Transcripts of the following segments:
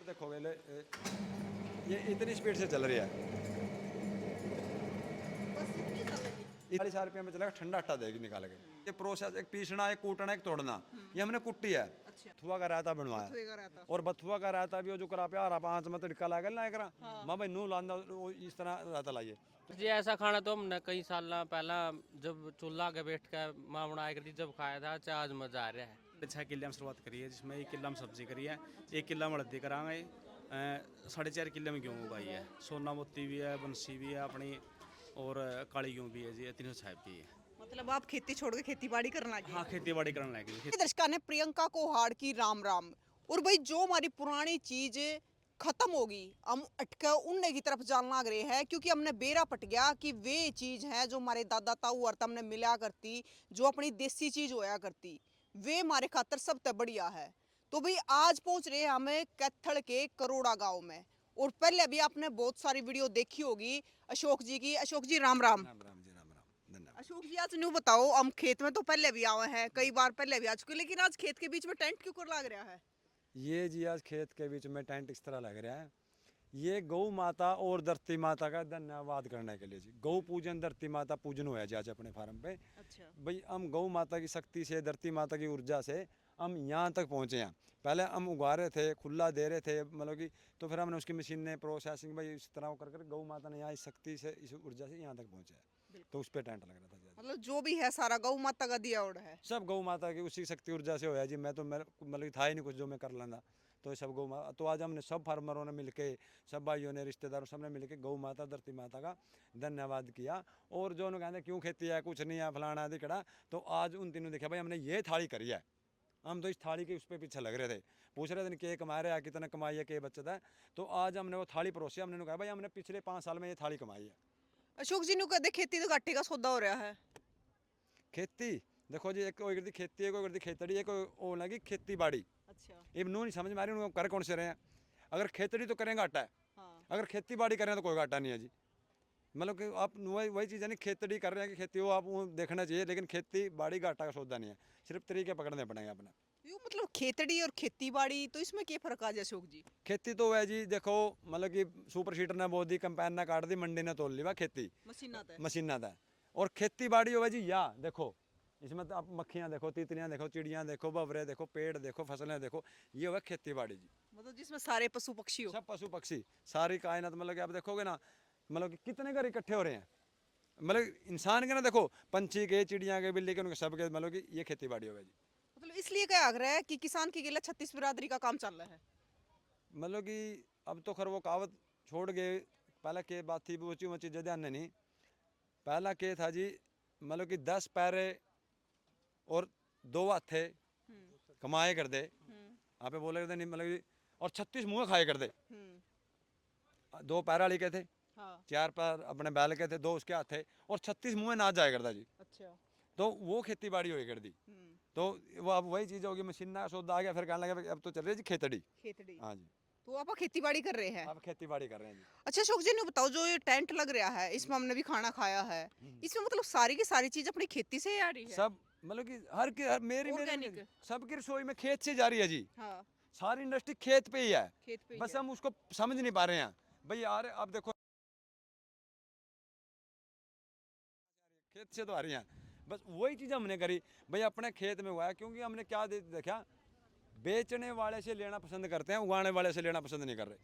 देखोगे ये इतनी स्पीड से चल रही है। बस इतनी चल रही है। 40 रुपये में चलेगा, ठंडा आटा देगी निकाल के। ये प्रोसेस एक पीसना, एक कूटना, एक तोड़ना, ये हमने कुट्टी है। अच्छा। बथुआ का रायता बनवाया, बथुए का रायता। और बथुआ का रायता भी वो जो करा पे आ रहा 5 मत तड़का लागल ना एकरा मां भाई नू लांदा वो इस तरह रायता लाइए। जी ऐसा खाना तो हमने कई साल पहला जब चूल्हा के बैठ कर माँ बनाया करती जब खाया था, चाहे आज मजा आ रहा है। 6 किले में शुरुआत करी है, जिसमें 1 किला में सब्जी करी है, 1 किला में हल्दी करांगे, 4.5 किले में गेहूँ उगाई है, सोना मोती भी है, बंसी भी है अपनी, और काली गेहूँ भी है जी, 307 भी है। मतलब आप खेती छोड़ के खेती बाड़ी करना लगे। हाँ, खेती बाड़ी करने लगे। दर्शकों ने प्रियंका कोहाड़ की राम राम। और भाई जो हमारी पुरानी चीज खत्म होगी, हम अटका उड़ने की तरफ जाना लग रहे हैं, क्योंकि हमने बेरा पट गया कि वे चीज है जो हमारे दादा ताऊ और हमने मिला करती, जो अपनी देसी चीज होया करती, वे हमारे खातर सबसे बढ़िया है। तो भाई आज पहुंच रहे हैं हमें कैथल के करोड़ा गांव में। और पहले भी आपने बहुत सारी वीडियो देखी होगी अशोक जी की। अशोक जी राम राम। राम राम जी, राम राम, धन्यवाद। अशोक जी आज न्यू बताओ, हम खेत में तो पहले भी आए हैं, कई बार पहले भी आ चुके, लेकिन आज खेत के बीच में टेंट क्यों कर लग रहा है? ये जी आज खेत के बीच में टेंट इस तरह लग रहा है, ये गौ माता और धरती माता का धन्यवाद करने के लिए जी। गौ पूजन धरती माता पूजन हुआ जी आज अपने फार्म पे। अच्छा। भाई हम गौ माता की शक्ति से, धरती माता की ऊर्जा से हम यहाँ तक पहुँचे हैं। पहले हम उगा रहे थे, खुला दे रहे थे, मतलब कि तो फिर हमने उसकी मशीन ने प्रोसेसिंग भाई इस तरह कर कर गौ माता ने यहाँ इस शक्ति से, इस ऊर्जा से यहाँ तक पहुँचे हैं। तो उस पर टेंट लग रहा था जी। मतलब जो भी है सारा गौ माता का दिया हुआ है। सब गौ माता की उसी शक्ति ऊर्जा से होया जी। मैं तो मतलब था ही नहीं कुछ जो मैं कर लेंदा, तो सब गौ माता। तो आज हमने सब फार्मरों ने मिलके, सब भाइयों ने, रिश्तेदारों, सबने मिलके गौ माता, धरती माता का धन्यवाद किया। और जो उन्होंने कहते क्यों खेती है, कुछ नहीं है, फलाना दिखड़ा, तो आज उन तीनों देखा भाई हमने ये थाली करी है। हम तो इस थाली के उस पर पीछे लग रहे थे, पूछ रहे थे के कमा रहे हैं, कितना कमाई है, के बचत है। तो आज हमने वो थाली परोसी, हमने कहा भाई हमने पिछले 5 साल में ये थाली कमाई है। अशोक जी ने कहते खेती तो घाटे का सौदा हो रहा है। खेती देखो जी, एक कोई करती खेती है, कोई करती खेतड़ी है, कोई वो लगी खेती बाड़ी। अच्छा। ये नू नहीं समझ में आ रही उनको कर कौन से रहे हैं। अगर खेतड़ी तो करें घाटा है, हाँ। अगर खेती बाड़ी करें तो कोई घाटा नहीं है जी। मतलब कि आप वही चीज़ है नहीं, खेतड़ी कर रहे हैं कि खेती हो, आप वो देखना चाहिए, लेकिन खेती बाड़ी घाटा का सौदा नहीं है, सिर्फ तरीके पकड़ने पड़ेंगे अपने। यो मतलब खेतड़ी और खेती बाड़ी तो इसमें क्या फर्क आ जाए अशोक जी? खेती तो है जी, देखो मतलब कि सुपर सीटर ने बोल दी, कंपेन ने काट दी, मंडी ने तोल ली, वह खेती मशीन आता है। मशीन आता है। और खेती बाड़ी हो जी, या देखो इसमें तो आप मक्खियाँ देखो, तितलियाँ देखो, चिड़ियाँ देखो, बबरे देखो, पेड़ देखो, फसलें देखो, ये हुआ खेती बाड़ी जी। मतलब जिसमें सारे पशु पक्षी हो। सब पशु पक्षी, सारी कायनात, मतलब कि आप देखोगे ना, मतलब कि कितने घर इकट्ठे हो रहे हैं। मतलब इंसान के ना देखो, पंछी के, चिड़िया के, बिल्ली के, उनके सब के, मतलब कि ये खेती बाड़ी होगी जी। मतलब इसलिए क्या आग्रह है कि किसान की गिला 36 बिरादरी का काम चल रहा है। मतलब कि अब तो खैर वो कहावत छोड़ गए, पहले के बात थी, ऊँची ऊँची चीज़ें ध्यान नहीं। पहला के था जी, मतलब कि 10 पैरे और 2 हाथे कमाए कर दे, आप बोले करते नहीं, मतलब कि और 36 मुँह खाए कर दे। 2 पैर वाली के थे, हाँ। 4 पैर अपने बैल के थे, 2 उसके हाथ थे, और 36 मुँह नाच जाया करता जी। अच्छा। तो वो खेती बाड़ी होई कर दी। तो वो अब वही चीज़ होगी, मशीन का सौदा आ गया, फिर कहने लगे अब तो चल रही है जी खेतड़ी। खेतड़ी। हाँ जी, तो आप खेती बाड़ी कर रहे हैं। अब खेती बाड़ी कर रहे हैं जी। अच्छा अशोक जी ने बताओ, जो ये टेंट लग रहा है इसमें हमने भी खाना खाया है, इसमें मतलब सारी की सारी चीज अपनी खेती से ही आ रही है। सब मतलब कि मेरी Organic। सबकी रसोई में खेत से जा रही है जी। हाँ। सारी इंडस्ट्री खेत पे ही है, खेत पे ही बस है। हम उसको समझ नहीं पा रहे हैं। भाई यार अब देखो, खेत से तो आ रही हैं, बस वही चीज़ हमने करी भाई, अपने खेत में हुआ है। क्योंकि हमने क्या देखा, बेचने वाले से लेना पसंद करते हैं, उगाने वाले से लेना पसंद नहीं कर रहे।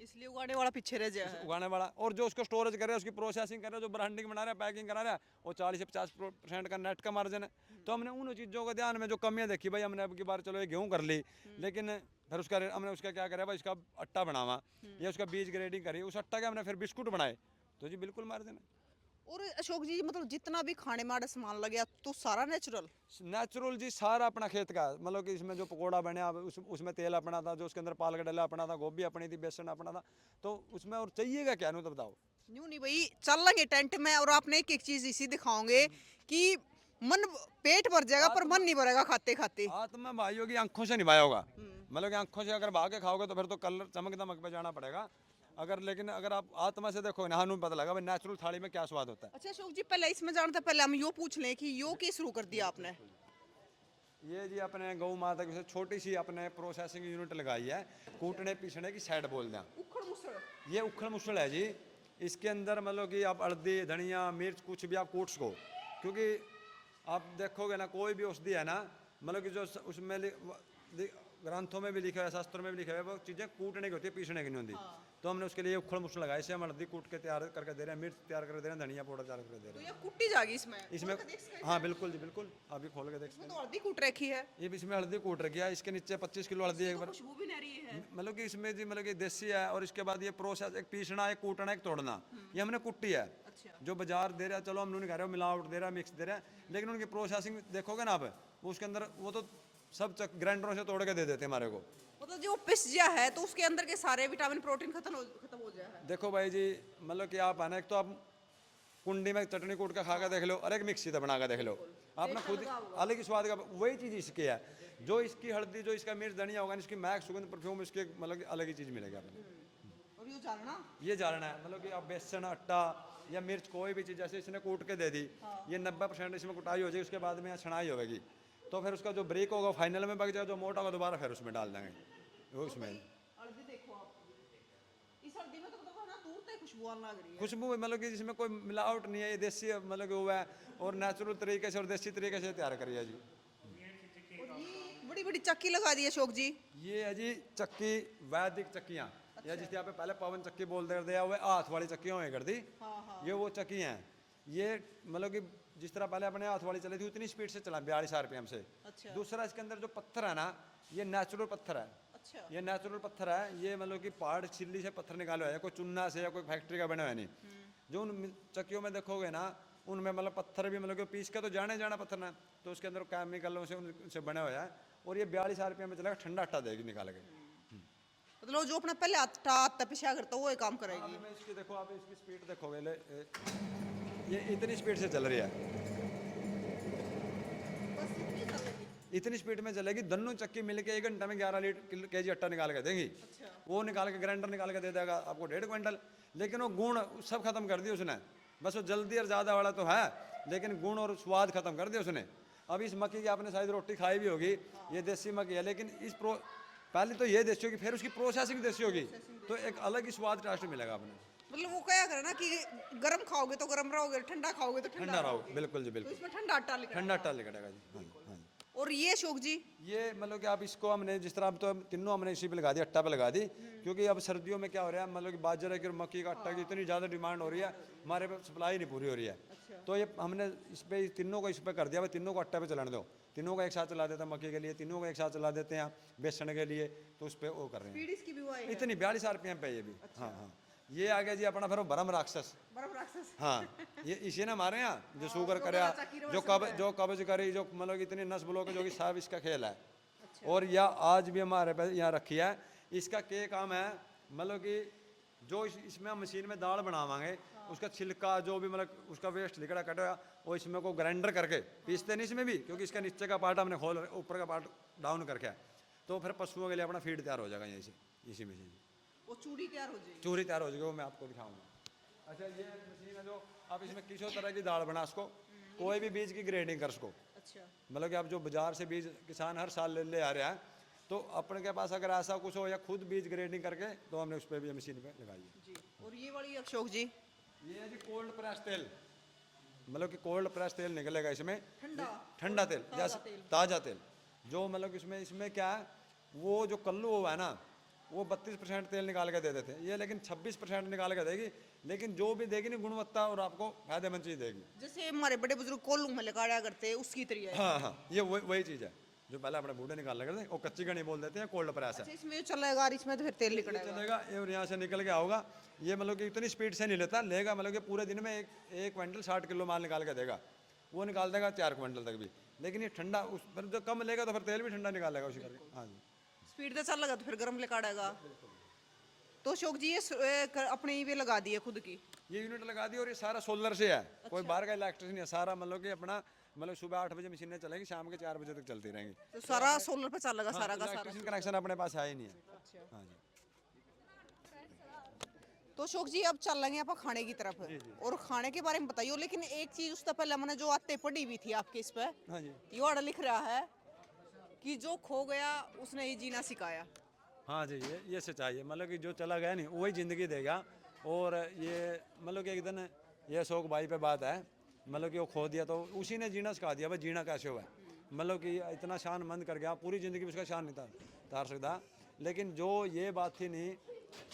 इसलिए उगाने वाला पीछे रह गया है। उगाने वाला और जो उसको स्टोरेज कर रहा है, उसकी प्रोसेसिंग कर रहा है, जो ब्रांडिंग बना रहा है, पैकिंग करा रहा है, वो 40 से 50% का नेट का मार्जिन है। तो हमने उन चीज़ों को ध्यान में जो कमियां देखी, भाई हमने अब की बार चलो ये गेहूँ कर ली, लेकिन फिर उसका हमने उसका क्या करा भाई, इसका अट्टा बनावा या उसका बीज ग्रेडिंग करी, उस अट्टा के हमने फिर बिस्कुट बनाए, तो जी बिल्कुल मार्जिन है। और अशोक जी मतलब जितना भी खाने में सामान लगे तो सारा नेचुरल। नेचुरल जी, सारा अपना खेत का, मतलब कि इसमें जो पकोड़ा बना उसमें तेल अपना था, जो उसके अंदर पालक डला अपना था, गोभी अपनी थी, बेसन अपना था, तो उसमें और चाहिएगा क्या, नहीं तो बताओ। न्यू नहीं भाई, चल लेंगे टेंट में और आपने एक एक चीज इसी दिखाओगे कि मन पेट भर जाएगा पर मन नहीं भरेगा खाते खाते। आत्मा भाइयों की आंखों से निभाया होगा, मतलब कि आंखों से अगर भाग के खाओगे तो फिर तो कलर चमक दमक पे जाना पड़ेगा। अगर लेकिन अगर आप आत्मा से देखो ना, हनु पता लगा भाई नेचुरल थाली में क्या स्वाद होता है। अच्छा अशोक जी, पहले इसमें जानते पहले हम यो पूछ लें कि यो क्या शुरू कर दिया आपने? ये जी अपने गौ माता की छोटी सी अपने प्रोसेसिंग यूनिट लगाई है, कूटने पीसने की साइड बोल दें। उखड़ मुसड़ ये उखड़ मुसड़ है जी। इसके अंदर मतलब कि आप हल्दी धनिया मिर्च कुछ भी आप कूट सको, क्योंकि आप देखोगे ना कोई भी औषधि है ना, मतलब कि जो उसमें ग्रंथों में भी लिखा है, शास्त्रों में भी लिखा है, वो चीज़ें कूटने की होती है, पीसने की नहीं होती। तो हमने उसके लिए उखड़ मुसड़ लगाई, इसे हम हल्दी कूट के तैयार करके दे रहे हैं, मिर्च तैयार करके दे रहे हैं, धनिया पाउडर तैयार करके दे तो रहे ये कुट्टी जाएगी इसमें हैं इसमें। हाँ बिल्कुल जी बिल्कुल, अभी खोल के देख सकते इसमें हैं। तो हल्दी कूट रखी है, ये भी इसमें हल्दी कूट रखी है, इसके नीचे 25 किलो हल्दी एक बार, खुशबू भी नहीं रही है। मतलब कि इसमें जी मतलब कि देसी है। और इसके बाद ये प्रोसेस एक पीसना, एक कूटना, एक तोड़ना, ये हमने कुट्टी है। अच्छा। जो बाजार दे रहा है, चलो हम नहीं कह रहे हो मिलावट दे रहा है, मिक्स दे रहा है, लेकिन उनकी प्रोसेसिंग देखोगे ना आप, वो उसके अंदर वो तो सब ग्राइंडरों से तोड़ के दे देते हैं हमारे को। मतलब जो पिस गया है तो उसके अंदर के सारे विटामिन प्रोटीन खत्म हो जाए है। देखो भाई जी, मतलब कि आप है ना, एक तो आप कुंडी में चटनी कूट के खा के देख लो, और एक मिक्सी से बना के देख लो, आप ना खुद अलग ही स्वाद का। वही चीज़ इसकी है, जो इसकी हल्दी, जो इसका मिर्च धनिया होगा, इसकी महक सुगंध परफ्यूम, इसकी मतलब कि अलग ही चीज़ मिलेगी आपको। और ये जानना, ये जानना है, मतलब कि आप बेसन आटा या मिर्च कोई भी चीज़ जैसे इसने कूट के दे दी, ये 90% इसमें कुटाई हो जाएगी, उसके बाद में छनाई होगी, तो फिर उसका जो ब्रेक होगा फाइनल में बच जाएगा, जो मोटा होगा दोबारा फिर उसमें डाल देंगे वो उसमें। हल्दी देखो आप, इस हल्दी में तो मतलब ना दूर तक खुशबू आने लग रही है। खुशबू मतलब कि जिसमें कोई मिलावट नहीं है, ये देसी मतलब कि वो है, और नेचुरल तरीके से और देसी तरीके से तैयार करी है जी। और ये बड़ी बड़ी चक्की लगा दी है अशोक जी। ये है जी चक्की, वैदिक चक्कियाँ, या जिस यहाँ पे पहले पवन चक्की बोलते दिया हुआ, हाथ वाली चक्कियाँ हुए कर दी, ये वो चक्की हैं। ये मतलब कि जिस तरह पहले अपने हाथ वाली चली थी उतनी स्पीड से चला 42 RPM से। अच्छा। दूसरा इसके अंदर जो पत्थर है ना, ये नेचुरल पत्थर है। अच्छा। ये नेचुरल पत्थर है, ये मतलब कि पहाड़ छिल्ली से पत्थर निकाले हुए हैं, कोई चुन्ना से या कोई फैक्ट्री का बना हुआ नहीं। जो उन चक्कियों में देखोगे ना, उनमें मतलब पत्थर भी मतलब कि पीस के तो जाना पत्थर ना, तो उसके अंदर केमिकलों से उनसे बना हुआ है। और ये 42 RPM में चलेगा, ठंडा आटा देगी निकाल के। मतलब जो अपना पहले आटा पिसा करता वो ये काम करेगी। मैं इसकी देखो, आप इसकी स्पीड देखोगे, ये इतनी स्पीड से चल रही है, बस इतनी चलेगी। इतनी स्पीड में चलेगी। दोनों चक्की मिलके 1 घंटे में 11 kg आटा निकाल के देंगी। अच्छा। वो निकाल के ग्राइंडर निकाल के दे देगा आपको 1.5 क्विंटल। लेकिन वो गुण सब खत्म कर दिया उसने, बस वो जल्दी और ज़्यादा वाला तो है, लेकिन गुण और स्वाद खत्म कर दिया उसने। अब इस मक्की की आपने शायद रोटी खाई भी होगी, ये देसी मक्की है, लेकिन पहले तो ये देसी होगी, फिर उसकी प्रोसेसिंग देसी होगी, तो एक अलग ही स्वाद टेस्ट मिलेगा आपने। मतलब वो क्या करे ना कि गर्म खाओगे तो गर्म रहोगे, ठंडा खाओगे तो ठंडा रहो, बिल्कुल जी तो बिल्कुल, इसमें ठंडा आटा लिखा ठंडा आटा निकलेगा जी। हाँ जी, हाँ जी। और ये अशोक जी, ये मतलब कि आप इसको हमने जिस तरह, अब तो तीनों हमने इसी पे लगा दी, आटा पे लगा दी, क्योंकि अब सर्दियों में क्या हो रहा है, मतलब कि बाजरे की और मक्की का आटा की इतनी ज़्यादा डिमांड हो रही है, हमारे पे सप्लाई नहीं पूरी हो रही है। तो ये हमने इस पे तीनों को इस पे कर दिया, भाई तीनों को आटा पे चलाने दो, तीनों को एक साथ चला देते हैं मक्की के लिए, तीनों को एक साथ चला देते हैं बेसन के लिए, तो उस पर वो कर रहे हैं। स्पीड इसकी भी हुआ है। इतनी 42 RPM पे ये भी। हाँ हाँ, ये आ गया जी अपना फिर भरम राक्षस। बर्फ राक्षस। हाँ, ये इसी ने हमारे यहाँ जो शुगर करे, जो कब्ज करी, जो मतलब इतनी नस ब्लॉक जो कि सब इसका खेल है। और यह आज भी हमारे पे यहाँ रखी है। इसका क्या काम है, मतलब कि जो इसमें हम मशीन में दाल बनावांगे, उसका छिलका जो भी मतलब उसका वेस्ट निकला कटा, वो इसमें को ग्राइंडर करके पीसते नहीं इसमें भी, क्योंकि इसका नीचे का पार्ट हमने खोल, ऊपर का पार्ट डाउन करके, तो फिर पशुओं के लिए अपना फीड तैयार हो जाएगा यहीं से, इसी मशीन से। वो चूड़ी तैयार हो जाएगी। चूरी तैयार हो जाएगी, वो मैं आपको दिखाऊंगा। अच्छा, ये मशीन है जो आप इसमें किसी तरह की दाल बना सको, कोई भी बीज की ग्रेडिंग कर सको। अच्छा। मतलब कि आप जो बाजार से बीज किसान हर साल ले आ रहा है, तो अपने के पास अगर ऐसा कुछ हो या खुद बीज ग्रेडिंग करके, तो हमने उस पर भी मशीन पे लगाई है जी। और ये वाली अशोक जी, ये है जी कोल्ड प्रेस तेल, मतलब कि कोल्ड प्रेस तेल निकलेगा इसमें, ठंडा ठंडा तेल, जैसे ताज़ा तेल, जो मतलब कि इसमें क्या है, वो जो कल्लू हुआ है ना, वो 32% तेल निकाल के दे देते हैं ये, लेकिन 26% निकाल के देगी, लेकिन जो भी देगी ना गुणवत्ता और आपको फायदेमंद चीज़ देगी। जैसे हमारे बड़े बुजुर्ग कोल्लू में लगाया करते हैं उसकी तरह है। हाँ हाँ, ये वही चीज़ है जो पहले अपने बूढ़े निकाल लगे थे, वो कच्ची घनी बोल देते हैं, कोल्ड प्रेस है। अच्छा, इसमें चलेगा और इसमें तो फिर तेल निकलेगा। चलेगा ये, और यहाँ से निकल के आओगा ये, मतलब कि इतनी स्पीड से नहीं लेता, लेगा मतलब कि पूरे दिन में एक क्विंटल 60 किलो माल निकाल के देगा, वो निकाल देगा 4 क्विंटल तक भी, लेकिन ये ठंडा उस पर जो कम लेगा तो फिर तेल भी ठंडा निकालेगा उसी करके। हाँ जी, स्पीड से चल लगा तो फिर गर्म निकालेगा। तो अशोक जी ये अपने ये लगा दी है खुद की, ये यूनिट लगा दी, और ये सारा सोलर से है, कोई बाहर का इलेक्ट्रिसिटी है, सारा मतलब कि अपना, मतलब सुबह 8 बजे मशीनें चलेगी, शाम के 4 बजे तक चलती रहेंगी। तो सारा सोलर पे चल लगा सारा का सारा। इलेक्ट्रिसिटी कनेक्शन अपने पास है ही नहीं है। हाँ जी, तो अशोक जी अब चल लेंगे आप खाने की तरफ, और खाने के बारे में बताइए, लेकिन एक चीज उससे पहले मैंने जो आते पढ़ी हुई थी आपके इस पे, हाँ जी, ये वाला लिख रहा है कि जो खो गया उसने ही जीना सिखाया। हाँ जी, ये सच्चाई है। मतलब कि जो चला गया नहीं वही ज़िंदगी देगा। और ये मतलब कि एक दिन ये अशोक भाई पे बात है, मतलब कि वो खो दिया तो उसी ने जीना सिखा दिया भाई जीना कैसे हुआ है। मतलब कि इतना शान मंद कर गया, पूरी ज़िंदगी में उसका शान नहीं तार सकता। लेकिन जो ये बात थी नहीं,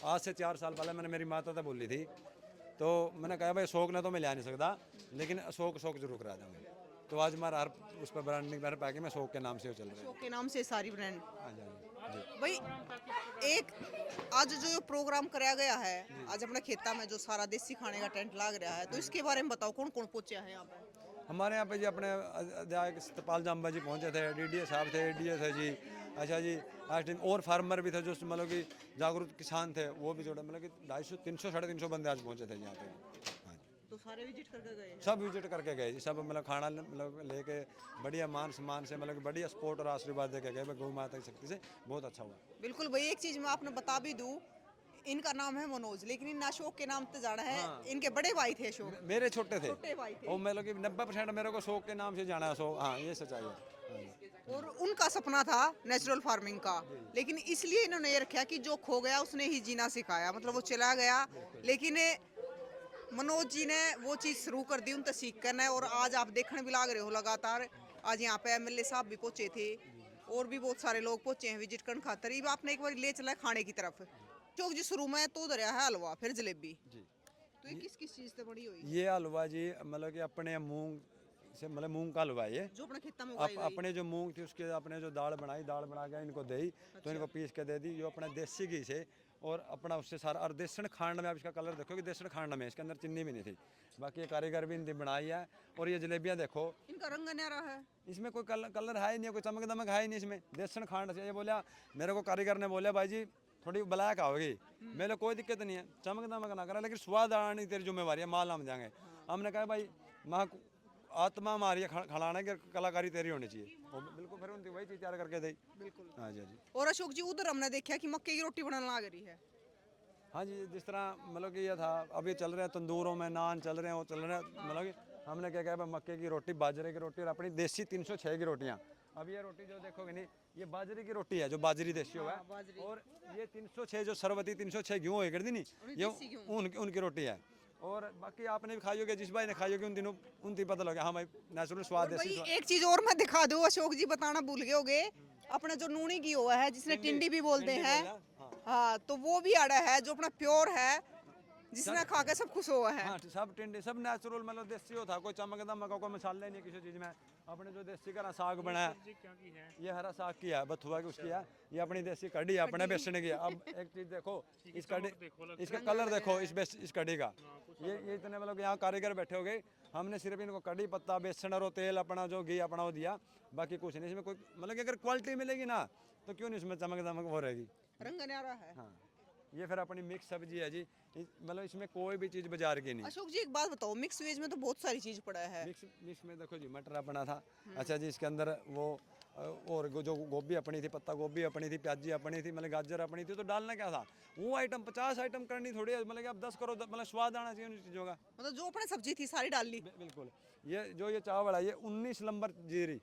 आज से 4 साल पहले मैंने मेरी माता से बोली थी, तो मैंने कहा भाई अशोक ने तो मैं ला नहीं सकता, लेकिन अशोक अशोक जरूर करा दूँगा। तो आज हमारा हर उस पर ब्रांडिंग मेरे पैकेज में अशोक के नाम से वो चल रहा है। अशोक के नाम से सारी ब्रांड। हाँ जी, हाँ जी। भाई एक आज जो ये प्रोग्राम कराया गया है, आज अपने खेता में जो सारा देसी खाने का टेंट लग रहा है, तो इसके बारे में बताओ कौन कौन पहुंचे हैं यहाँ पे? हमारे यहाँ पे जी अपने अध्यायक सतपाल जाम्बा जी पहुँचे थे, डीडीए साहब थे, डीए थे जी। अच्छा जी, आज टीम और फार्मर भी थे जो मतलब कि जागरूक किसान थे, वो भी जोड़े। मतलब कि 250, 300, 350 बंदे आज पहुँचे थे यहाँ पे। हाँ जी। तो सारे विजिट करके गए हैं। सब विजिट करके गए जी, सब मतलब खाना मतलब लेके बढ़िया मान सम्मान से, मतलब कि बढ़िया सपोर्ट और आशीर्वाद दे के गए। गौ माता की शक्ति से बहुत अच्छा हुआ। बिल्कुल भाई, एक चीज मैं आपने बता भी दूं, इनका नाम है मनोज, लेकिन इन अशोक के नाम से जाना है। इनके बड़े भाई थे अशोक। मेरे छोटे थे, छोटे भाई थे। और मतलब कि 90% मेरे को अशोक के नाम से जाना है। अशोक, हाँ ये सच्चाई है। हाँ जी। और उनका सपना था नेचुरल फार्मिंग का, लेकिन इसलिए इन्होंने ये रखा कि जो खो गया उसने ही जीना सिखाया। मतलब वो चला गया, लेकिन मनोज जी ने वो चीज़ शुरू कर दी उनसे सीख कर। और आज आप देखने भी लग रहे हो लगातार, आज यहाँ पे एमएलए साहब भी पहुंचे थे और भी बहुत सारे लोग पहुंचे हैं विजिट करने खातर। ये आपने एक बार ले चला है खाने की तरफ। चौक जी शुरू में तो दरिया है हलवा, फिर जलेबी, जी। तो ये किस किस चीज़ से बड़ी हुई? ये हलवा जी मतलब कि अपने मूंग से, मतलब मूंग का हलवा है ये। जो अपने खेता में उगाई गई। अपने जो मूंग थी उसके अपने जो दाल बनाई, दाल बना के इनको दी, तो इनको पीस के दे दी। जो अपना देसी घी से और अपना उससे सारा, और देसन खांड में आप इसका कलर देखो कि देसन खांड में इसके अंदर चीनी भी नहीं थी। बाकी ये कारीगर भी इनकी बनाई है। और ये जलेबियाँ देखो, इनका रंग न्यारा है। इसमें कोई कलर है ही नहीं, कोई चमक दमक है ही नहीं इसमें। देसन खांड से ये बोला, मेरे को कारीगर ने बोला भाई जी थोड़ी ब्लैक आओगी। मेरे कोई दिक्कत नहीं है, चमक दमक ना करा, लेकिन स्वाद आनी तेरी जिम्मेवारी है, माल हम जाएंगे। हमने कहा भाई माँ आत्मा हमारी खिलाने की कलाकारी तेरी होनी चाहिए। वो बिल्कुल फिर उनकी वही चीज़ तैयार करके दी। बिल्कुल। हाँ जी, हाँ जी। और अशोक जी उधर हमने देखा कि मक्के की रोटी बनाने लग रही है। हाँ जी, जिस तरह मतलब कि ये था, अभी चल रहे हैं तंदूरों में नान चल रहे हैं, वो चल रहे हैं। मतलब कि हमने क्या कहा, मक्के की रोटी, बाजरे की रोटी और अपनी देसी 306 की रोटियाँ। अब ये रोटी जो देखोगे नहीं, ये बाजरे की रोटी है जो बाजरी देसी हुआ है। और ये 306 जो सरवती 306 गेहूँ हुई करती नहीं, ये उनकी रोटी है। और बाकी आपने भी खाई होगी, जिस भाई ने खाई होगी उन दिनों उन पता लगा हाँ भाई नेचुरल स्वाद भाई देसी स्वाद। एक चीज और मैं दिखा दूं, अशोक जी बताना भूल गए होगे, अपना जो नूनी घी हुआ है जिसने टिंडी भी बोलते हैं, हाँ, तो वो भी आड़ा है जो अपना प्योर है, जिसने खा के सब खुश हुआ है। हाँ, सब टिंडे सब नेचुरल, मतलब देसी हो था, कोई चमक दमक कोई मसाले नहीं किसी चीज़ में। अपने जो देसी का साग बना है, ये हरा साग की है, बथुआ की उसकी है। ये अपनी देसी कढ़ी है, अपने बेसन की है। अब एक चीज़ देखो, इस कढ़ी, इसका कलर देखो इस कढ़ी का। ये इतने मतलब कि यहाँ कारीगर बैठे हो गए, हमने सिर्फ इनको कढ़ी पत्ता, बेसन और तेल, अपना जो घी अपना वो दिया, बाकी कुछ नहीं। इसमें कोई मतलब कि अगर क्वालिटी मिलेगी ना तो क्यों नहीं इसमें चमक दमक हो रहेगी। रंग न्यारा है। हाँ, ये फिर अपनी मिक्स सब्जी है जी। मतलब इसमें कोई भी चीज़ बाजार की नहीं। अशोक जी एक बात बताओ, मिक्स वेज में तो बहुत सारी चीज पड़ा है। मिक्स में देखो जी, मटर अपना था। अच्छा जी, इसके अंदर वो और जो गोभी अपनी थी, पत्ता गोभी अपनी थी, प्याजी अपनी थी, मतलब गाजर अपनी थी। तो डालना क्या था, वो आइटम 50 आइटम करनी थोड़ी है। मतलब कि आप 10 करो, मतलब स्वाद आना चाहिए उन चीज़ों का। मतलब जो अपने सब्जी थी सारी डाल ली। बिल्कुल। ये चावल है, ये 19 नंबर जीरी,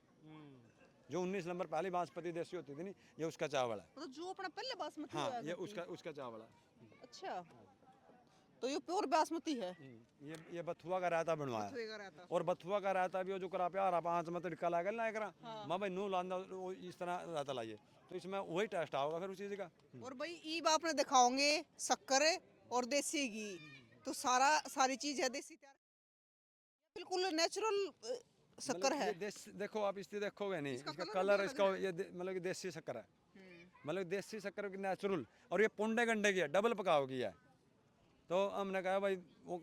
जो 19 नंबर पहली बासमती देसी होती थी नहीं, ये उसका चावल है। मतलब जो अपना पहले बासमती हाँ, हुआ ये करती। उसका चावल है। अच्छा, तो ये प्योर बासमती है। ये बथुआ का रायता बनवाया। बथुए का रायता। और बथुआ का रायता भी वो जो करा प्यारा 5 मत टिक्का ला ना करा, माँ भाई नू लांदा वो इस तरह रायता लाइए, तो इसमें वही टेस्ट आओगा फिर उस चीज़ का। और भाई ईब आपने दिखाओगे शक्कर और देसी घी, तो सारी चीज है देसी तैयार, बिल्कुल नेचुरल शक्कर है। देखो आप इससे देखोगे नहीं, इसका इसका कलर कलर भी इसका मतलब कि देसी शक्कर है। मतलब देसी शक्कर की नेचुरल, और ये पुंडे गंडे की है, डबल पकाओ की है। तो हमने कहा भाई वो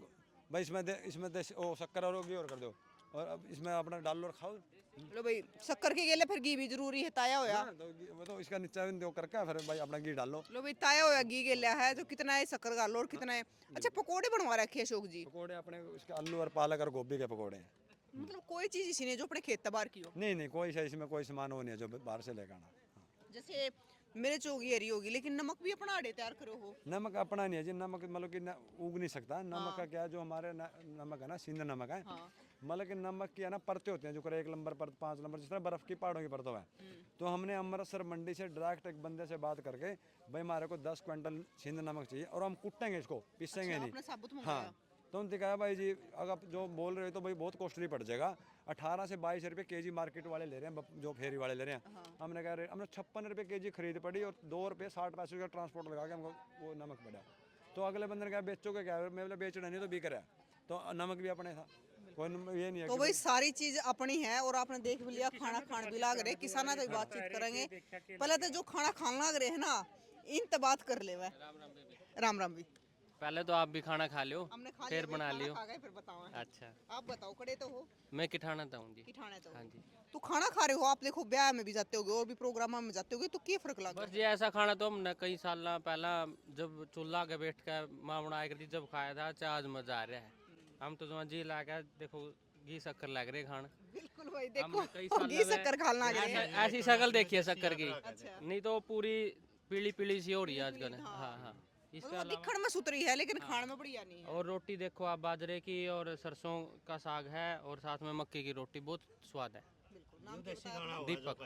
भाई इसमें देसी वो शक्कर और घी और कर दो, और अब इसमें अपना डाल लो और खाओ। लो भाई, शक्कर के गेले फिर घी भी जरूरी है, ताया होया। हाँ, वो तो इसका नीचा दो करके फिर भाई अपना घी डाल लो। लो भाई, ताया होया घी गेला है, तो कितना है शक्कर का लो और कितना है। अच्छा, पकोड़े बनवा रखे हैं अशोक जी। पकोड़े अपने उसके आलू और पालक और गोभी के पकोड़े हैं। मतलब कोई चीज इसी ने जो अपने खेत बाहर की हो। नहीं कोई इसमें कोई सामान वो नहीं है जो बाहर से लेकर आना। जैसे मिर्च होगी, हरी होगी, लेकिन नमक भी अपना आड़े तैयार करो हो। नमक अपना नहीं है जी, नमक मतलब कि उग नहीं सकता नमक का। क्या है, जो हमारे नमक है ना, सिंध नमक है, हाँ। मतलब कि नमक की है ना परतें होती हैं, जो कर 1 नंबर परत, 5 नंबर, जिस तरह बर्फ की पहाड़ों की परतों है। तो हमने अमृतसर मंडी से डायरेक्ट एक बंदे से बात करके, भाई हमारे को 10 क्विंटल सिंध नमक चाहिए और हम कुटेंगे इसको, पीसेंगे अच्छा, नहीं। आपने साबुत मंगाया। हाँ, तो उन्होंने कहा भाई जी अगर जो बोल रहे हो तो भाई बहुत कॉस्टली पड़ जाएगा, 18 से 22 रुपये केजी मार्केट वाले ले रहे हैं, जो फेरी वाले ले रहे हैं। हमने कहा हमने 56 रुपये केजी खरीद पड़ी और 2 रुपये 60 पैसे का ट्रांसपोर्ट लगा के हमको वो नमक पड़ा। तो अगले बंदे ने कहा बेचोगे क्या, मैं बोला बेचना नहीं तो बिक रहा है। तो नमक भी अपने था, कोई ये नहीं है तो कि भाई सारी चीज अपनी है। और आपने देख भी लिया, खाना खान भी लाग रहे, किसाना से बातचीत करेंगे। पहले तो जो खाना खान लाग रहे है ना, इन तो बात कर ले। राम राम भी। पहले तो आप भी खाना खा लो, हमने खा फिर लिया, बना खाना लियो। खा गए, फिर बताओ। अच्छा, आप बताओ, कड़े तो हो मैं किठाना था हूँ जी। कि ठाणे तो हो? हाँ जी। तो खाना खा रहे हो आप, देखो ब्याह में भी जाते होगे और भी प्रोग्राम में जाते होगे, तो क्या फर्क लगा? बस ये ऐसा खाना तो हमने कई साल पहला जब चूल्हा के बैठ कर माँ बनाया करती जब खाया था, अच्छा आज मजा आ रहा है। हम तो जो जी ला के देखो घी शक्कर लग रहे खाना। बिल्कुल भाई, हमने कई देखो साल घी शक्कर खाना लग रहे हैं। ऐसी शक्ल देखी है शक्कर की, अच्छा। नहीं तो पूरी पीली पीली सी हो रही है आजकल। हाँ हाँ, इसके वो अलावा दिखण में सुतरी है, लेकिन खाने में बढ़िया नहीं है। और रोटी देखो आप, बाजरे की और सरसों का साग है और साथ में मक्के की रोटी, बहुत स्वाद है। बिल्कुल। नाम क्या बताया? दीपक।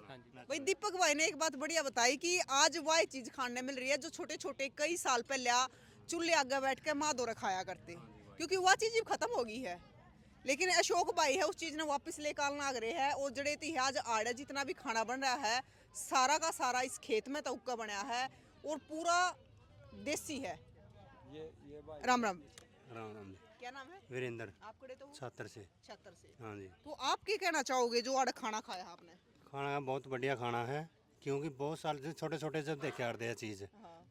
हाँ जी। भाई दीपक भाई ने एक बात बढ़िया बताई कि आज वह चीज खाने मिल रही है जो छोटे छोटे कई साल पहले चूल्हे आगे बैठ के माँ दो खाया करते, क्योंकि वह चीज अब खत्म हो गई है। लेकिन अशोक भाई है उस चीज ने वापस लेकर आना लग रहे हैं। और जड़े थी आज आड़े जितना भी खाना बन रहा है, सारा का सारा इस खेत में तउका बना है और पूरा देसी है। ये भाई राम राम। राम राम जी। क्या नाम है वीरेंद्र आप? कड़े तो हो? छात्र से। 76 से। हाँ जी। तो आप क्या कहना चाहोगे जो आड़ खाना खाया आपने? खाना बहुत बढ़िया खाना है, क्योंकि बहुत साल से छोटे छोटे जब देखे आ रहे हैं चीज़,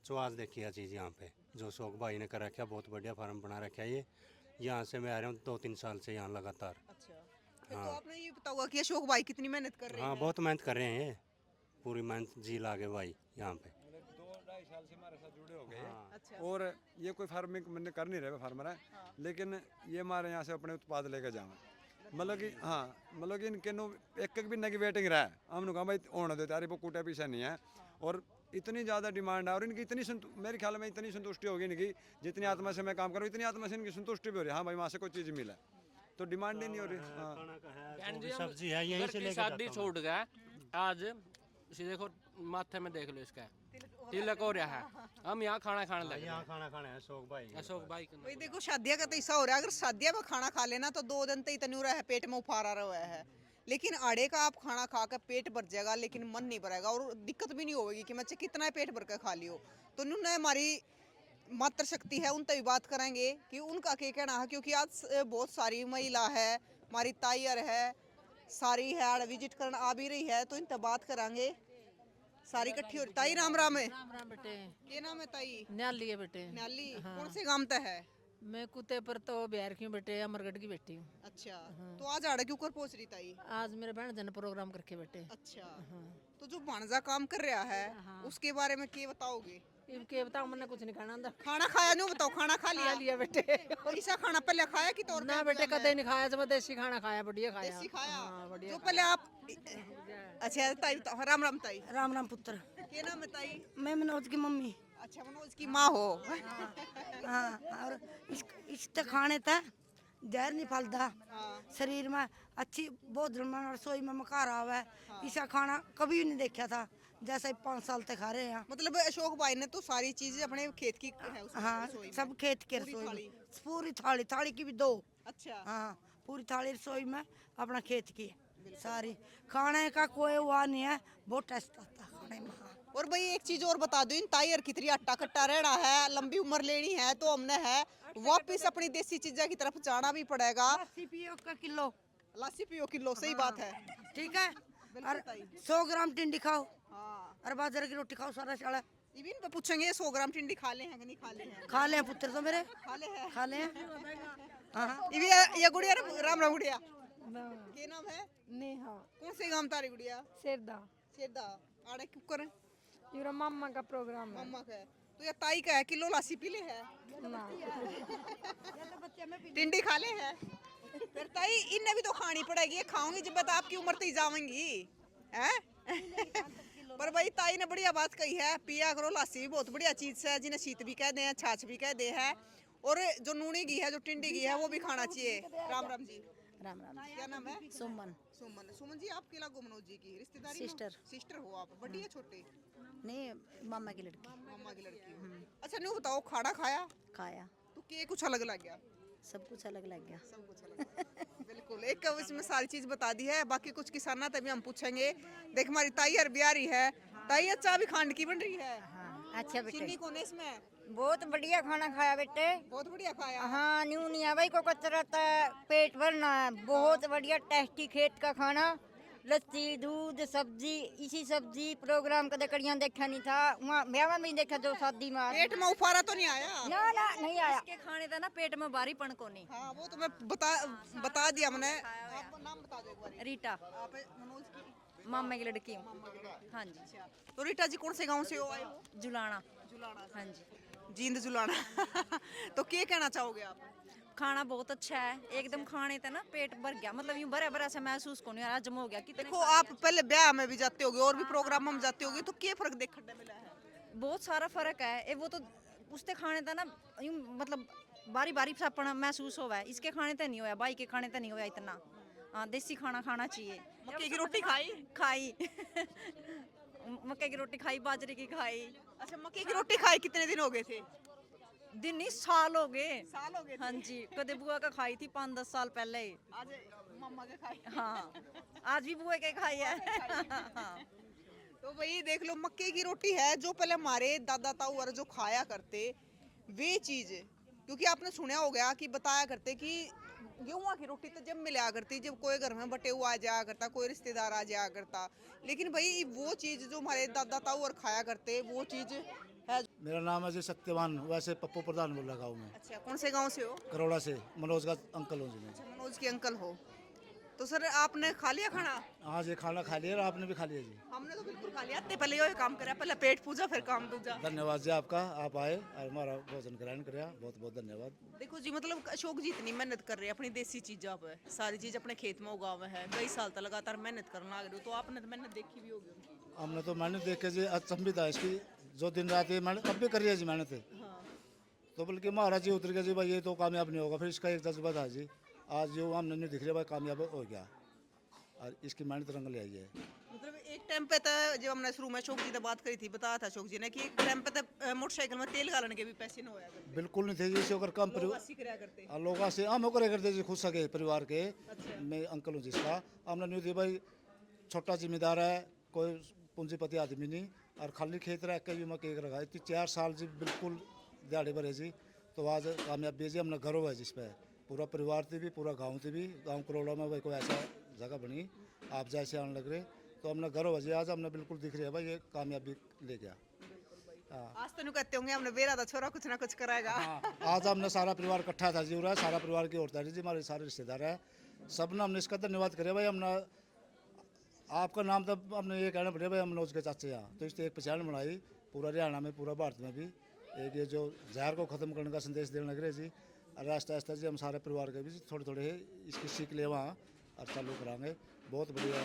जो आज देखी है चीज़ यहाँ पे जो शोक भाई ने कर रखा है, बहुत बढ़िया फार्म बना रखा है। ये यहाँ से मैं आ रहा हूँ 2-3 साल से यहाँ लगातार। अच्छा, फिर तो आपने ये बताओगा कि अशोक भाई कितनी मेहनत कर रहे हाँ, हैं। बहुत मेहनत कर रहे हैं, ये पूरी मेहनत जी लागे भाई यहाँ पे। 2-2.5 साल से हमारे साथ जुड़े हो गए हैं। अच्छा। और ये कोई फार्मिंग मैंने कर नहीं रहे फार्मर है, लेकिन ये हमारे यहाँ से अपने उत्पाद लेके जावे, मतलब कि हाँ, मतलब कि इनके नो एक भी नगी वेटिंग रहा है। हमने कहा भाई होने दो यार, वो कूटा पीछा नहीं है। और इतनी ज़्यादा डिमांड है और इनकी इतनी मेरे ख्याल में इतनी संतुष्टि होगी इनकी, जितनी आत्मा से मैं काम करूँ इतनी आत्मा से इनकी संतुष्टि भी हो रही है। हाँ भाई, वहाँ से कोई चीज़ मिला तो डिमांड ही नहीं हो रही। हाँ, बहन जी, हम सब्जी है यहीं घर से की लेके शादी जाता हूँ। छूट गया आज, इसे देखो माथे में देख लो इसका तिलक हो रहा है। हम यहाँ खाना खाने लगे यहाँ खाना खाना है शोक भाई। अशोक भाई के भाई देखो शादियां का तो ऐसा हो रहा है, अगर शादियां में खाना खा लेना तो 2 दिन तो इतना हो रहा है, पेट में उफारा रहा है। लेकिन आड़े का आप खाना खा कर पेट भर जाएगा, लेकिन मन नहीं भरेगा और दिक्कत भी नहीं होगी कि मैं कितना पेट भर कर खा लियो। तो उन्होंने हमारी मातृ शक्ति है, उन तक भी बात करेंगे कि उनका क्या कहना है, क्योंकि आज बहुत सारी महिला है, हमारी ताइयर है, सारी है आड़ विजिट करना आ भी रही है, तो इन तक बात करेंगे सारी इकट्ठी हो। ताई राम राम है। राम राम बेटे। क्या नाम है ताई? न्याली है बेटे। नाली। हाँ। कौन से गांव तक है? मैं कुत्ते पर तो बिहार की हूँ बेटे, अमरगढ़ की बेटी हूँ। अच्छा, तो आज आड़ा क्यों कर पहुंच रही ताई? आज मेरे बहन जन प्रोग्राम करके बेटे। अच्छा, हाँ। तो जो भांजा काम कर रहा है हाँ। उसके बारे में क्या बताओगे? इब के बताओ, मैंने कुछ नहीं खाना अंदर। खाना खाया नहीं बताओ, खाना खा खा लिया? लिया बेटे। ऐसा खाना पहले खाया कि तौर ना बेटे कदे नहीं खाया, जब देसी खाना खाया, बढ़िया खाया। देसी खाया? हाँ, बढ़िया जो पहले आप अच्छा ताई बताओ। राम राम ताई। राम राम पुत्र। क्या नाम है ताई? मैं मनोज की मम्मी। अच्छा, मनोज की माँ हो। हाँ, और इस खाने तक जहर नहीं फैलता शरीर में, अच्छी बहुत रसोई में मकार आवा है। ऐसा खाना कभी नहीं देखा था, जैसे 5 साल तक खा रहे हैं। मतलब अशोक भाई ने तो सारी चीजें अपने खेत की है उसमें, हाँ, रसोई में। सब खेत के पूरी रसोई थाली? में, पूरी थाली, थाली की भी 2। अच्छा, हाँ, पूरी थाली रसोई में अपना खेत की सारी। खाने का कोई हुआ नहीं है, बहुत टेस्ट आता है खाने में। हाँ। और भाई एक चीज और बता दो, इन ताइयर कितनी अट्टा कट्टा रहना है, लंबी उम्र लेनी है, तो हमने है वापिस अपनी देसी चीजा की तरफ जाना भी पड़ेगा। लस्सी पियो का किलो, लस्सी पियो किलो, सही बात है। ठीक है। और 100 ग्राम टिंडी खाओ हाँ, और बाजरे की रोटी खाओ, सारा सारा इविन पे पूछेंगे 100 ग्राम टिंडी खा ले हैं कि नहीं खा ले हैं? खा ले पुत्र तो मेरे, खा ले हैं। खा ले। हाँ, ये गुड़िया राम राम गुड़िया, क्या नाम है? नेहा कौन से गांव तारी गुड़िया? शेरदा। सेदा। आड़े क्यों करें? मेरा मामा का प्रोग्राम है मम्मा का है तो ये ताई का है, किलो लस्सी पी ले है, ना। टिंडी खा ले है। फिर ताई इन्हें भी तो खानी पड़ेगी, ये खाऊंगी जब तक आपकी उम्र तक जाऊंगी हैं। पर भाई ताई ने बढ़िया बात कही है, पिया करो लस्सी भी बहुत बढ़िया चीज है, जिन्हें शीत भी कहते हैं, छाछ भी कहते हैं, और जो नूनी घी है, जो टिंडी घी है, वो भी खाना चाहिए। राम राम जी। राम राम। क्या नाम है? सुमन। सुमन। सुमन जी, आप किला गुमनोज जी की रिश्तेदारी सिस्टर। सिस्टर हो आप? बड़ी है छोटे? नहीं, मामा की लड़की। मामा की लड़की हो। अच्छा न्यू बताओ, खाना खाया खाया। तो के कुछ अलग लग गया? सब कुछ अलग लग गया। सब कुछ अलग लग गया। बिल्कुल, एक इसमें सारी चीज बता दी है, बाकी कुछ किसाना तभी हम पूछेंगे। देख हमारी ताई और बिहारी है, ताई अच्छा भी खांड की बन रही है। अच्छा चीनी बेटे, कौन है इसमें? बहुत बढ़िया खाना खाया बेटे। बहुत बढ़िया खाया। हाँ, न्यू नहीं है भाई को कचरत है, पेट भरना है। बहुत बढ़िया टेस्टी खेत का खाना, लस्सी दूध सब्जी। इसी सब्जी प्रोग्राम कदे कड़ियां देखा नहीं था, वहाँ ब्याह में भी देखा, जो शादी में। पेट में उफारा तो नहीं आया? ना ना नहीं आया। इसके खाने था ना पेट में भारीपन को नहीं। हाँ वो तो मैं बता दिया मैंने। आप नाम बता दो एक बार। रीटा, आप मनोज की मामा की लड़की हूँ। हाँ जी। तो रीटा जी कौन से गांव से हो आए हो? जुलाना। जुलाना। हाँ जी। जींद जुलाना। तो क्या कहना चाहोगे आप? खाना बहुत अच्छा है, एकदम खाने थे ना पेट भर गया, मतलब यूं भरा भरा सा महसूस को नहीं हो रहा, हजम हो गया। कितने देखो आप पहले ब्याह में भी जाते होगे और भी प्रोग्राम में जाते होगे, तो क्या फर्क देखने मिला है? बहुत सारा फर्क है। वो तो उसके खाने था ना यूं मतलब बारी बारी सा अपना महसूस हुआ है, इसके खाने तो नहीं होया, भाई के खाने तो नहीं होया इतना। हाँ, देसी खाना खाना चाहिए। मक्के की रोटी खाई? खाई। मक्के की रोटी खाई, बाजरे की खाई। अच्छा, मक्के की रोटी खाई कितने दिन हो गए थे? दिन नहीं, साल हो गए। साल हो गए थे। हाँ जी, कदे बुआ का खाई थी 5-10 साल पहले ही। आज मम्मा के खाई। हाँ, आज भी बुआ के खाई है। हाँ। तो वही देख लो, मक्के की रोटी है जो पहले हमारे दादा ताऊ और जो खाया करते वे चीज। क्योंकि आपने सुना हो गया कि बताया करते कि गेहूं की रोटी तो जब मिला करती जब कोई घर में बटे हुआ आ जाया करता, कोई रिश्तेदार आ जाया करता, लेकिन भाई वो चीज जो हमारे दादा ताऊ और खाया करते वो चीज है। मेरा नाम है जी सत्यवान, वैसे पप्पू प्रधान बोल रहा हूँ मैं। अच्छा, कौन से गांव से हो? करोड़ा से, मनोज का अंकल हूँ जी मैं। अच्छा, मनोज के अंकल हो। तो सर आपने खा लिया खाना? हाँ जी, खाना खा लिया और आपने भी खा लिया जी। हमने तो बिल्कुल खा लिया। पहले ये काम करा, पहले पेट पूजा फिर काम दूजा। धन्यवाद जी आपका, आप आए और हमारा भोजन ग्रहण कराया, बहुत बहुत धन्यवाद। देखो जी, मतलब अशोक जी इतनी मेहनत कर रहे हैं अपनी देसी चीज़ों पे, सारी चीज़ अपने खेत में उगावे है, कई साल तक लगातार मेहनत करना लग रहे हो, तो आपने तो मेहनत देखी भी होगी उनकी। हमने तो मेहनत देख के जी अचंभित है इसकी, जो दिन रात ये मेहनत अब भी करिए जी मेहनत। तो बल्कि महाराज जी उतर के जी भाई ये तो कामयाब नहीं होगा, फिर इसका एक जज्बा था जी, आज जो हमने नहीं दिख रहा भाई कामयाब हो गया और इसकी मेहनत रंग ले आई है। मतलब एक टाइम पे था जब हमने शुरू में अशोक जी ने बात करी थी, बताया था अशोक जी ने कि एक टाइम पे तो मोटरसाइकिल में तेल गालने के भी पैसे न होया करते, बिल्कुल नहीं थे जी, इसे अगर कम लोग अस्सी कराया करते। लोग से हम करे करते जी, खुद सके परिवार के। मैं अंकल हूँ जिसका, हमने नहीं थी भाई, छोटा जिम्मेदार है, कोई पूंजीपति आदमी नहीं, और खाली खेत रह के भी मैं केक रखा इतनी 4 साल जी बिल्कुल दिहाड़ी भरे जी, तो आज कामयाबी जी हमने गर्व है जिस पे, पूरा परिवार से भी, पूरा गाँव से भी, गाँव करोड़ा में भाई कोई ऐसा जगह बनी आप जैसे आने लग रहे, तो हमने गर्व है जी, आज हमने बिल्कुल दिख रही है भाई ये कामयाबी ले गया। आज तो नहीं कहते होंगे हमने बेरा था छोरा कुछ ना कुछ कराएगा। आज हमने सारा परिवार इकट्ठा था जी, हो रहा है सारा परिवार की औरतें जी, हमारे सारे रिश्तेदार है, सब ने हमने इसका धन्यवाद करे भाई। हमने आपका नाम तो हमने ये कहना पड़ेगा भाई हम मनोज के चाचे यहाँ, तो इससे एक पहचान बनाई पूरा हरियाणा में, पूरा भारत में भी, एक ये जो जहर को ख़त्म करने का संदेश देने लग रहे जी, और आस्ता आस्ता जी हम सारे परिवार के भी थोड़े थोड़े इसकी सीख ले वहाँ और चालू कराएंगे, बहुत बढ़िया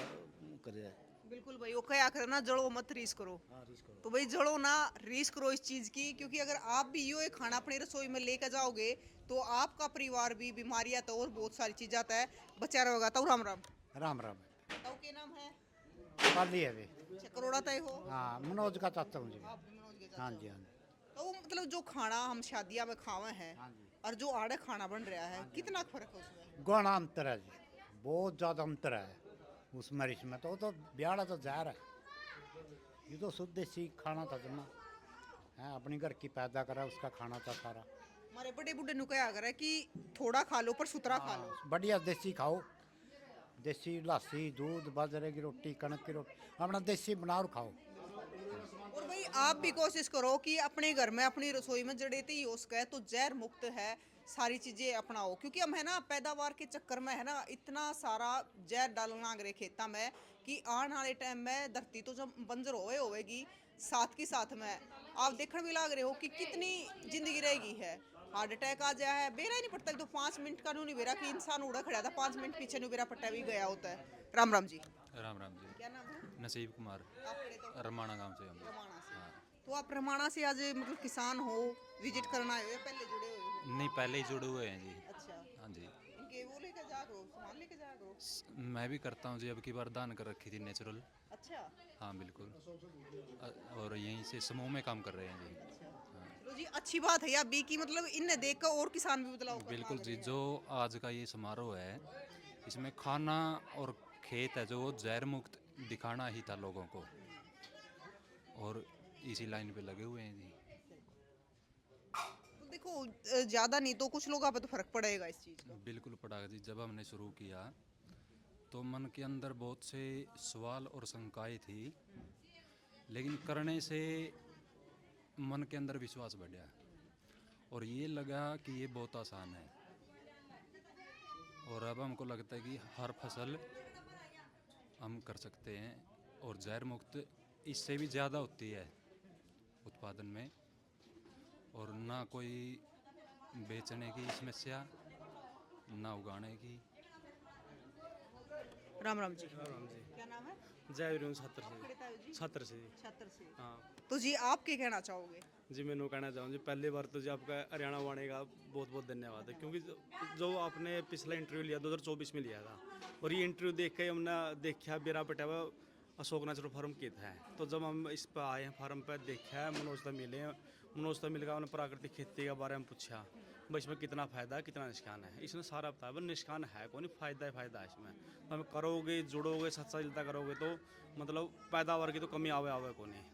करे। बिल्कुल भाई, वो क्या करना, जड़ो मत रीस करो। तो भाई जड़ो ना रीस करो इस चीज़ की, क्योंकि अगर आप भी ये खाना अपनी रसोई में लेकर जाओगे तो आपका परिवार भी बीमारियाँ तो और बहुत सारी चीज़ आता है बचा रहेगा। तो राम राम। राम राम। तो क्या नाम है? पाली है वे। अच्छा, करोड़ा तय हो? हाँ, मनोज का चाचा हूँ जी। आप भी मनोज के चाचा हाँ हो। जी हाँ जी। तो मतलब जो खाना हम शादियाँ में खावे हैं और जो आड़े खाना बन रहा है, कितना फर्क है उसमें? गुणा अंतर है जी, बहुत ज़्यादा अंतर है उसमें इसमें, तो वो तो ब्याड़ा तो जहर है, ये तो शुद्ध देसी खाना था जमा है, अपनी घर की पैदा करा उसका खाना था सारा। हमारे बड़े बूढ़े नु क्या करे कि थोड़ा खा लो पर सुतरा खा लो। बढ़िया देसी खाओ, देसी लस्सी दूध बाजरे की रोटी कणक की रोटी अपना देसी बनाओ खाओ। और भाई आप भी कोशिश करो कि अपने घर में अपनी रसोई में जड़ेते ही हो सके तो जहर मुक्त है सारी चीज़ें अपनाओ, क्योंकि हम है ना पैदावार के चक्कर में है ना इतना सारा जहर डालना अगरे खेता में कि आने वाले टाइम में धरती तो जब बंजर होएगी, साथ के साथ में आप देखने भी लग रहे हो कि कितनी जिंदगी रहेगी है। हार्ट अटैक आ जाए है, बेरा ही नहीं पड़ता, तो 5 मिनट का नहीं बेरा कि इंसान उड़ा खड़ा था, 5 मिनट पीछे नहीं बेरा पट्टा भी गया होता है। राम राम जी। राम राम जी। क्या नाम है? नसीब कुमार, आपके तो रमाना गांव से हम। रमाणा से। हाँ। तो आप रमाणा से आज मतलब किसान हो, विजिट करना आए हो या पहले जुड़े हुए हो? नहीं, पहले ही जुड़े हुए हैं जी। अच्छा, हाँ जी। इनके वो लेकर जा करो, सामान लेकर जा करो। मैं भी करता हूँ जी, अब की बार दान कर रखी थी नेचुरल। अच्छा, हाँ बिल्कुल। और यहीं से समूह में काम कर रहे हैं जी। चलो जी, अच्छी बात है यार बी की, मतलब इन्हें देख कर और किसान भी बदलाव करना बिल्कुल लग जी, रहे हैं। जो आज का ये समारोह है, इसमें खाना और खेत है जो वो जहर मुक्त दिखाना ही था लोगों को, और इसी लाइन पे लगे हुए हैं जी। तो देखो ज्यादा नहीं तो कुछ लोगों पे तो फर्क पड़ेगा इस चीज का। बिल्कुल पड़ा जी। जब हमने शुरू किया तो मन के अंदर बहुत से सवाल और शंकाएं थी, लेकिन करने से मन के अंदर विश्वास बढ़ा और ये लगा कि ये बहुत आसान है। और अब हमको लगता है कि हर फसल हम कर सकते हैं, और जहर मुक्त इससे भी ज़्यादा होती है उत्पादन में, और ना कोई बेचने की समस्या, ना उगाने की। राम राम जी। राम जी। क्या नाम है? जय वीरू छात्र से जी छात्र से जी। छात्र से। हाँ तो जी आप क्या कहना चाहोगे? जी, मैंने कहना चाहूँ जी, पहली बार तो जी आपका हरियाणा वाणी का बहुत बहुत धन्यवाद है, क्योंकि जो आपने पिछला इंटरव्यू लिया 2024 में लिया था, और ये इंटरव्यू देख के हमने देखा बेरा पटावा अशोक नेचुरल फार्म किया है। तो जब हम इस पर आए हैं फार्म पर, देखा है मनोजता मिले हैं, मनोजता मिल का उन्होंने प्राकृतिक खेती के बारे में पूछा, भाई इसमें कितना फ़ायदा है कितना निष्कान है। इसने सारा बताया, भाई निष्कान है कौन, फ़ायदा है इसमें। तो हम करोगे जुड़ोगे सच्चाईता करोगे तो मतलब पैदावार की तो कमी आवे को नहीं।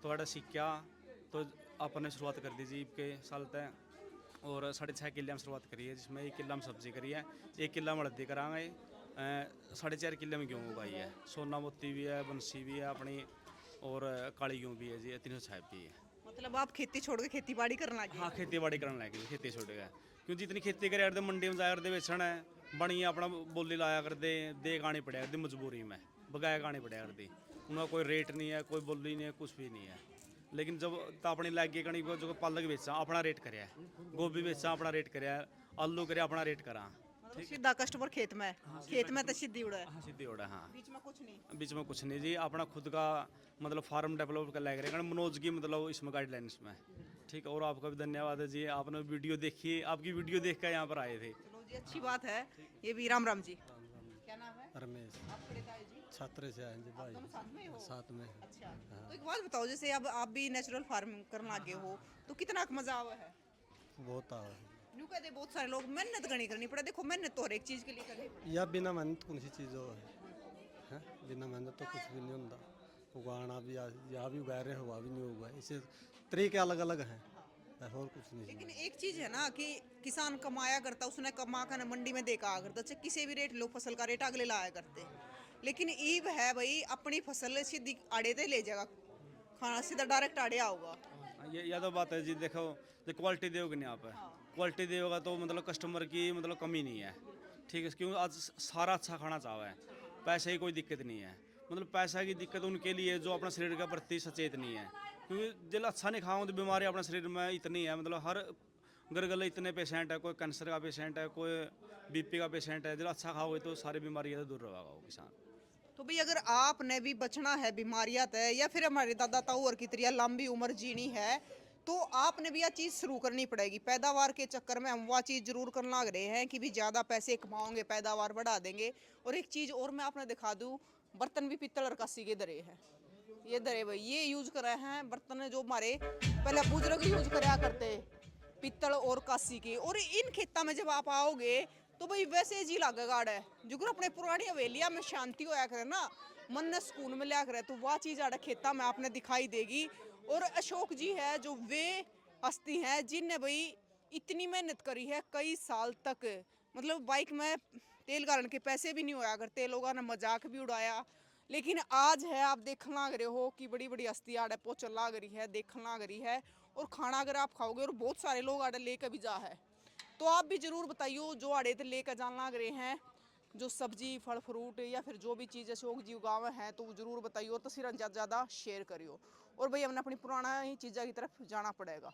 तो अड़ा सीखा तो आपने शुरुआत कर दी जी के साल तय, और 6.5 किले में शुरुआत करी है, जिसमें 1 किला में सब्जी करी है, 1 किला में हल्दी करांगे, 4.5 किले में गेहूँ उगाई है, सोना मोती भी है, बंसी भी है अपनी, और काली गेहूँ भी है जी, 306 भी है। मतलब आप खेती छोड़ के खेती बाड़ी करना लगे? हाँ, खेती बाड़ी करने लगे, खेती छोड़ गए, क्यों जितनी खेती करे करते मंडी में जाया करते बेचना है, बनी अपना बोली लाया करते, दे गानी पड़ा करती मजबूरी में, बगाया गानी पड़ा करती, उनका कोई रेट नहीं है, कोई बोली नहीं है, कुछ भी नहीं है। लेकिन जब अपनी लागे कणी जो पालक बेचा अपना रेट कराया, गोभी बेचा अपना रेट कराया, आलू करे अपना रेट करा, सीधा कस्टमर खेत में तो सीधी उड़ा है। हाँ सीधी उड़ा। हाँ, बीच में कुछ नहीं। बीच में कुछ नहीं जी, अपना खुद का मतलब फार्म डेवलप कर लग रहे हैं मनोज की, मतलब इसमें गाइडलाइन इसमें ठीक है। और आपका भी धन्यवाद है जी, आपने वीडियो देखी, आपकी वीडियो देख कर यहाँ पर आए थे। चलो जी, अच्छी बात है। ये भी राम राम जी। क्या नाम है? रमेश, आपके पिताजी जी? छात्र से आए जी भाई, दोनों साथ में हो? साथ में। अच्छा, तो एक बात बताओ, जैसे अब आप भी नेचुरल फार्मिंग करने लगे हो तो कितना मजा आवा है? बहुत आ यूँ कहते बहुत सारे लोग मेहनत करनी पड़े, देखो मेहनत तो हर एक चीज के लिए करनी पड़े। या बिना मेहनत कौन सी चीज़ हो है, बिना मेहनत तो कुछ भी नहीं होता। उगाना भी यहाँ भी उगा रहे हैं, वहाँ भी नहीं उगा, इसे तरीके अलग अलग हैं, और कुछ नहीं। लेकिन एक चीज है ना कि किसान कमाया करता, उसने कमा कर मंडी में देखा करता, चाहे किसी भी रेट लो फसल का रेट अगले लाया करते। लेकिन ईब है भाई, अपनी फसल सीधी आड़े ते ले जाएगा, खाना सीधा डायरेक्ट आड़े आओगा। ये तो बात है जी, देखो जो क्वालिटी दोगे नहीं आप, क्वालिटी देगा तो मतलब कस्टमर की मतलब कमी नहीं है, ठीक है। क्योंकि आज सारा अच्छा खाना चाहता है, पैसे की कोई दिक्कत नहीं है, मतलब पैसा की दिक्कत उनके लिए जो अपना शरीर के प्रति सचेत नहीं है, क्योंकि जब अच्छा नहीं खाओ तो बीमारी अपने शरीर में इतनी है, मतलब हर घर गले इतने पेशेंट है, कोई कैंसर का पेशेंट है, कोई बीपी का पेशेंट है। जब अच्छा खाओगे तो सारी बीमारियाँ दूर रहेगा वो किसान। तो भाई अगर आपने भी बचना है बीमारियां तय, या फिर हमारे दादा ताऊ और की तरह लंबी उम्र जीनी है, तो आपने भी यह चीज़ शुरू करनी पड़ेगी। पैदावार के चक्कर में हम वह चीज़ जरूर करने लग रहे हैं कि भी ज़्यादा पैसे कमाओगे, पैदावार बढ़ा देंगे। और एक चीज़ और मैं आपने दिखा दूँ, बर्तन भी पित्तल और कांसी के दरे हैं, ये दरे भाई ये यूज करे हैं बर्तन जो हमारे पहले बुजुर्ग यूज कराया करते, पित्तल और कांसी के। और इन खेतों में जब आप आओगे तो भाई वैसे जी लगेगा है जो अपने पुरानी हवेलिया में शांति होया करे ना, मन ने सुकून में लिया करे, तो वह चीज़ आड़े खेता में आपने दिखाई देगी। और अशोक जी है जो वे हस्ती हैं जिनने भाई इतनी मेहनत करी है कई साल तक, मतलब बाइक में तेल गालन के पैसे भी नहीं होया करते, लोगों ने मजाक भी उड़ाया। लेकिन आज है आप देखने लग रहे हो कि बड़ी बड़ी हस्ती आड़े पहुँचने लग रही है, देखने लग रही है। और खाना अगर आप खाओगे, और बहुत सारे लोग आड़े लेकर भी जा है, तो आप भी ज़रूर बताइए जो आड़े तो लेकर जाने लग रहे हैं, जो सब्जी फल फ्रूट या फिर जो भी चीज़ अशोक जी उगावे हैं, तो वो ज़रूर बताइए, तस्वीरें ज़्यादा शेयर करियो। और भाई हमने अपनी पुराना ही चीज़ों की तरफ जाना पड़ेगा।